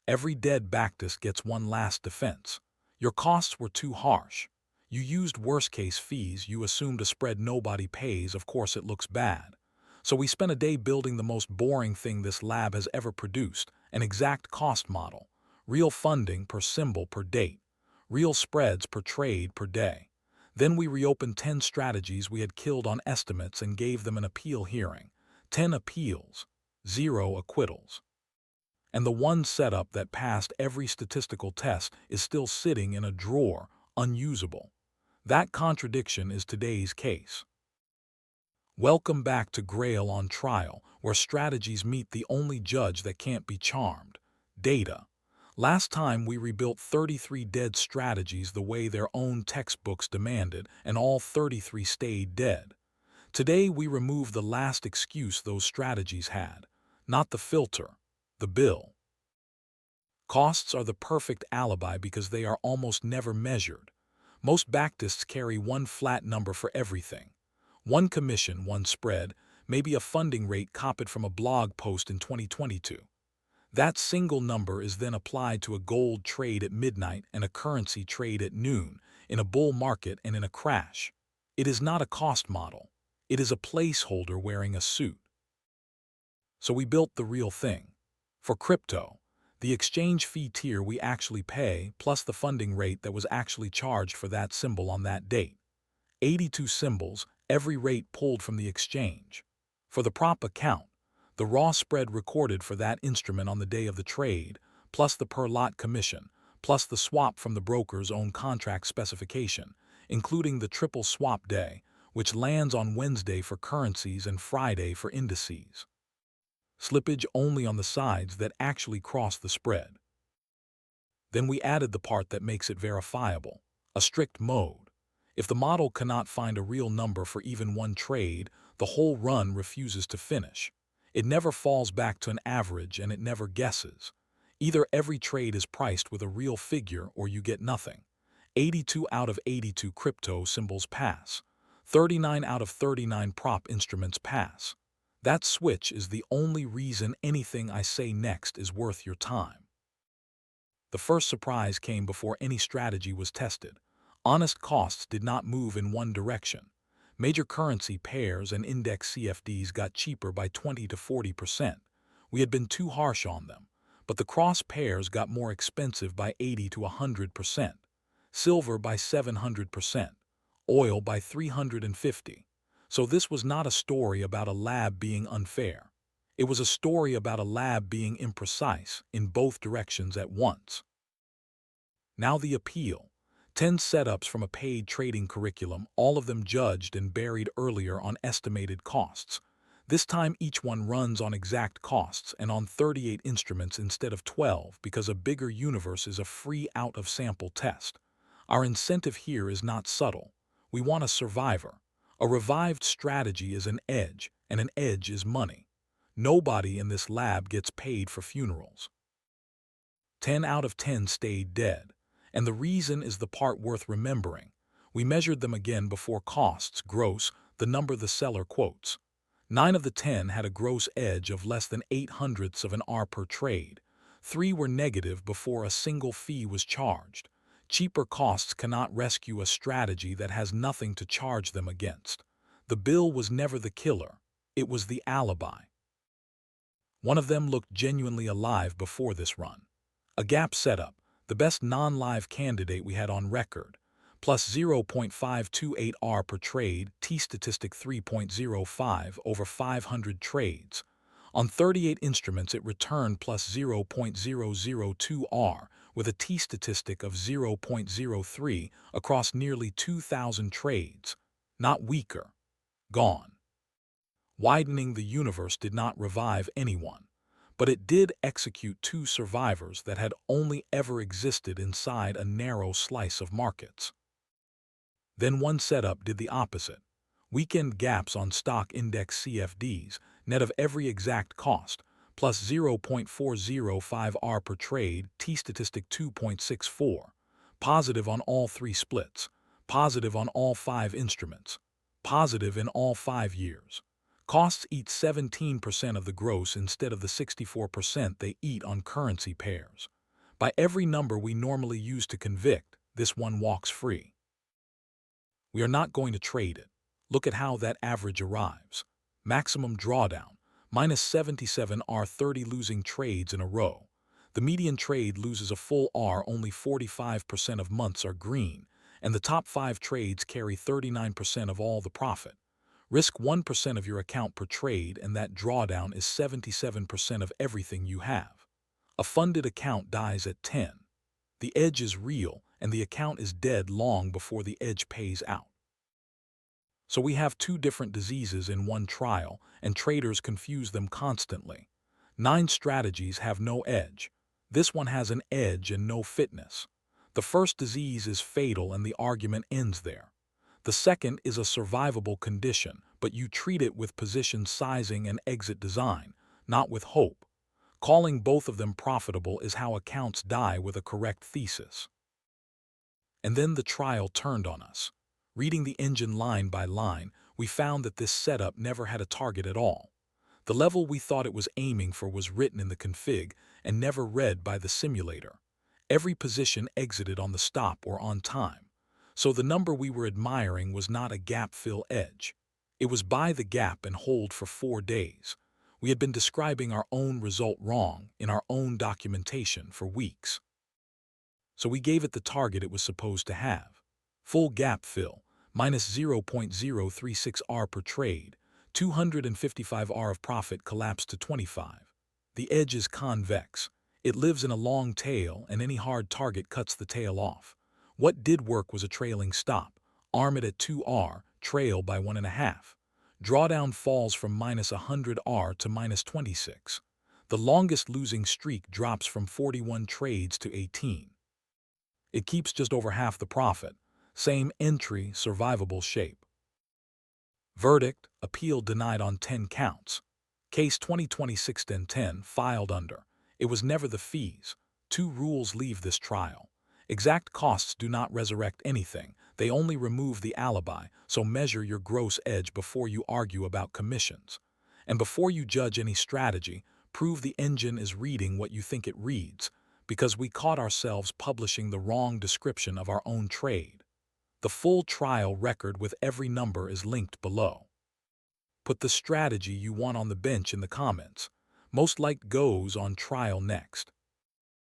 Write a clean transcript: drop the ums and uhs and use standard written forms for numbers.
Every dead backtest gets one last defense. Your costs were too harsh. You used worst-case fees, you assumed a spread nobody pays, of course it looks bad. So we spent a day building the most boring thing this lab has ever produced, an exact cost model. Real funding per symbol per date. Real spreads per trade per day. Then we reopened 10 strategies we had killed on estimates and gave them an appeal hearing. 10 appeals, 0 acquittals. And the one setup that passed every statistical test is still sitting in a drawer, unusable. That contradiction is today's case. Welcome back to Grail on Trial, where strategies meet the only judge that can't be charmed: data. Last time we rebuilt 33 dead strategies the way their own textbooks demanded, and all 33 stayed dead. Today we remove the last excuse those strategies had. Not the filter, the bill. Costs are the perfect alibi because they are almost never measured. Most backtests carry one flat number for everything. One commission, one spread, maybe a funding rate copied from a blog post in 2022. That single number is then applied to a gold trade at midnight and a currency trade at noon, in a bull market and in a crash. It is not a cost model. It is a placeholder wearing a suit. So we built the real thing. For crypto, the exchange fee tier we actually pay plus the funding rate that was actually charged for that symbol on that date. 82 symbols, every rate pulled from the exchange. For the prop account, the raw spread recorded for that instrument on the day of the trade, plus the per lot commission, plus the swap from the broker's own contract specification, including the triple swap day, which lands on Wednesday for currencies and Friday for indices. Slippage only on the sides that actually cross the spread. Then we added the part that makes it verifiable, a strict mode. If the model cannot find a real number for even one trade, the whole run refuses to finish. It never falls back to an average and it never guesses. Either every trade is priced with a real figure or you get nothing. 82 out of 82 crypto symbols pass. 39 out of 39 prop instruments pass. That switch is the only reason anything I say next is worth your time. The first surprise came before any strategy was tested. Honest costs did not move in one direction. Major currency pairs and index CFDs got cheaper by 20 to 40%. We had been too harsh on them, but the cross pairs got more expensive by 80 to 100%. Silver by 700%. Oil by 350. So this was not a story about a lab being unfair. It was a story about a lab being imprecise in both directions at once. Now the appeal. 10 setups from a paid trading curriculum, all of them judged and buried earlier on estimated costs. This time each one runs on exact costs and on 38 instruments instead of 12 because a bigger universe is a free out-of-sample test. Our incentive here is not subtle. We want a survivor. A revived strategy is an edge, and an edge is money. Nobody in this lab gets paid for funerals. 10 out of 10 stayed dead. And the reason is the part worth remembering. We measured them again before costs, gross, the number the seller quotes. 9 of the 10 had a gross edge of less than 0.08 of an R per trade. 3 were negative before a single fee was charged. Cheaper costs cannot rescue a strategy that has nothing to charge them against. The bill was never the killer. It was the alibi. One of them looked genuinely alive before this run. A gap setup. The best non-live candidate we had on record, plus 0.528 R per trade, T-statistic 3.05 over 500 trades. On 38 instruments it returned plus 0.002 R with a T-statistic of 0.03 across nearly 2,000 trades. Not weaker. Gone. Widening the universe did not revive anyone. But it did execute 2 survivors that had only ever existed inside a narrow slice of markets. Then one setup did the opposite. Weekend gaps on stock index CFDs, net of every exact cost, plus 0.405 R per trade, T-statistic 2.64. Positive on all 3 splits. Positive on all 5 instruments. Positive in all 5 years. Costs eat 17% of the gross instead of the 64% they eat on currency pairs. By every number we normally use to convict, this one walks free. We are not going to trade it. Look at how that average arrives. Maximum drawdown, minus 77 are 30 losing trades in a row. The median trade loses a full R, only 45% of months are green, and the top 5 trades carry 39% of all the profit. Risk 1% of your account per trade, and that drawdown is 77% of everything you have. A funded account dies at 10. The edge is real, and the account is dead long before the edge pays out. So we have two different diseases in one trial, and traders confuse them constantly. 9 strategies have no edge. This one has an edge and no fitness. The first disease is fatal and the argument ends there. The second is a survivable condition, but you treat it with position sizing and exit design, not with hope. Calling both of them profitable is how accounts die with a correct thesis. And then the trial turned on us. Reading the engine line by line, we found that this setup never had a target at all. The level we thought it was aiming for was written in the config and never read by the simulator. Every position exited on the stop or on time. So the number we were admiring was not a gap fill edge. It was buy the gap and hold for 4 days. We had been describing our own result wrong in our own documentation for weeks. So we gave it the target it was supposed to have. Full gap fill, minus 0.036 R per trade, 255 R of profit collapsed to 25. The edge is convex. It lives in a long tail, and any hard target cuts the tail off. What did work was a trailing stop. Arm it at 2R, trail by 1.5. Drawdown falls from minus 100 R to minus 26. The longest losing streak drops from 41 trades to 18. It keeps just over half the profit. Same entry, survivable shape. Verdict, appeal denied on 10 counts. Case 2026-10 filed under. It was never the fees. 2 rules leave this trial. Exact costs do not resurrect anything. They only remove the alibi, so measure your gross edge before you argue about commissions. And before you judge any strategy, prove the engine is reading what you think it reads, because we caught ourselves publishing the wrong description of our own trade. The full trial record with every number is linked below. Put the strategy you want on the bench in the comments. Most liked goes on trial next.